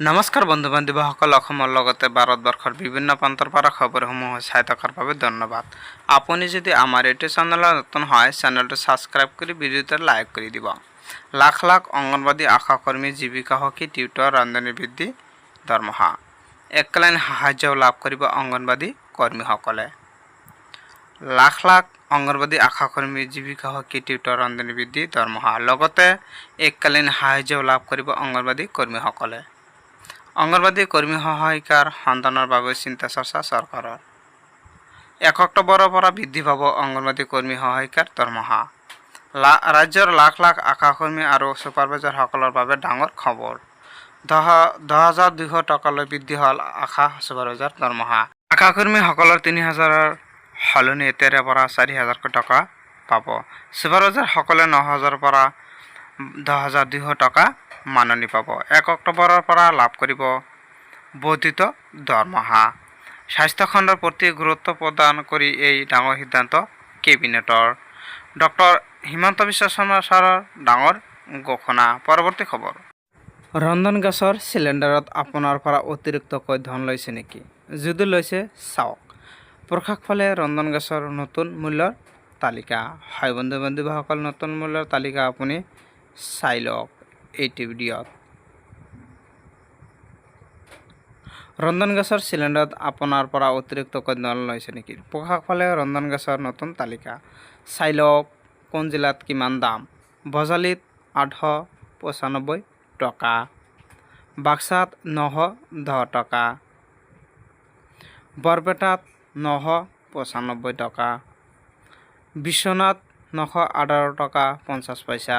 নমস্কাৰ বন্ধু বান্ধৱীসকল, অসমৰ লগতে ভাৰতবৰ্ষৰ বিভিন্ন প্ৰান্তৰ পৰা খবৰসমূহ চাই থকাৰ বাবে ধন্যবাদ। আপুনি যদি আমাৰ এইটো চেনেলত নতুন হয়, চেনেলটো ছাবস্ক্ৰাইব কৰি ভিডিঅ'টো লাইক কৰি দিব। লাখ লাখ অংগনবাদী আশাকৰ্মী জীৱিকা সখী টিউটৰ ৰান্ধনী বৃদ্ধি দৰমহা এককালীন সাহায্য লাভ কৰিব অংগনবাদী কৰ্মীসকলে। লাখ লাখ অংগনবাদী আশাকৰ্মী জীৱিকা সখী টিউটৰ ৰান্ধনী বৃদ্ধি দৰমহা লগতে এককালীন সাহায্য লাভ কৰিব অংগনবাদী কৰ্মীসকলে। অংগনবাদী কৰ্মী সহায়িকাৰ সন্ধানৰ বাবে চিন্তা চৰ্চা চৰকাৰৰ। 1 অক্টোবৰৰ পৰা বৃদ্ধি পাব অংগনবাদী কৰ্মী সহায়িকাৰ দৰমহা। ৰাজ্যৰ লাখ লাখ আশাকৰ্মী আৰু ছুপাৰভাইজাৰসকলৰ বাবে ডাঙৰ খবৰ। 10,200 টকালৈ বৃদ্ধি হ'ল আশা ছুপাৰভাইজাৰ দৰমহা। আশাকৰ্মীসকলৰ 3,000ৰ সলনি এতিয়াৰে পৰা 4,000 টকা পাব। ছুপাৰভাইজাৰসকলে 9,000 পৰা 10,200 টকা মাননি পাব। 1 অক্টোবৰৰ পৰা লাভ কৰিব বৰ্ধিত দৰমহা। স্বাস্থ্যখণ্ডৰ প্ৰতি গুৰুত্ব প্ৰদান কৰি এই ডাঙৰ সিদ্ধান্ত কেবিনেটৰ। ডক্টৰ হিমন্ত বিশ্ব শৰ্মা ছাৰৰ ডাঙৰ ঘোষণা। পৰৱৰ্তী খবৰ। ৰন্ধন গেছৰ চিলিণ্ডাৰত আপোনাৰ পৰা অতিৰিক্তকৈ ধন লৈছে নেকি? যদি লৈছে চাওক। প্ৰকাশ পালে ৰন্ধন গেছৰ নতুন মূল্যৰ তালিকা। হয় বন্ধু বান্ধৱীসকল, নতুন মূল্যৰ তালিকা আপুনি চাই লওক এইটো ভিডিঅ'ত। ৰন্ধন গেছৰ চিলিণ্ডাৰত আপোনাৰ পৰা অতিৰিক্তকৈ ধন লৈছে নেকি? প্ৰকাশ পালে ৰন্ধন গেছৰ নতুন তালিকা। চাই লওক কোন জিলাত কিমান দাম। বজালীত 895 টকা, বাক্সাত 910 টকা, বৰপেটাত 995 টকা, বিশ্বনাথ 918 টকা 50 পইচা,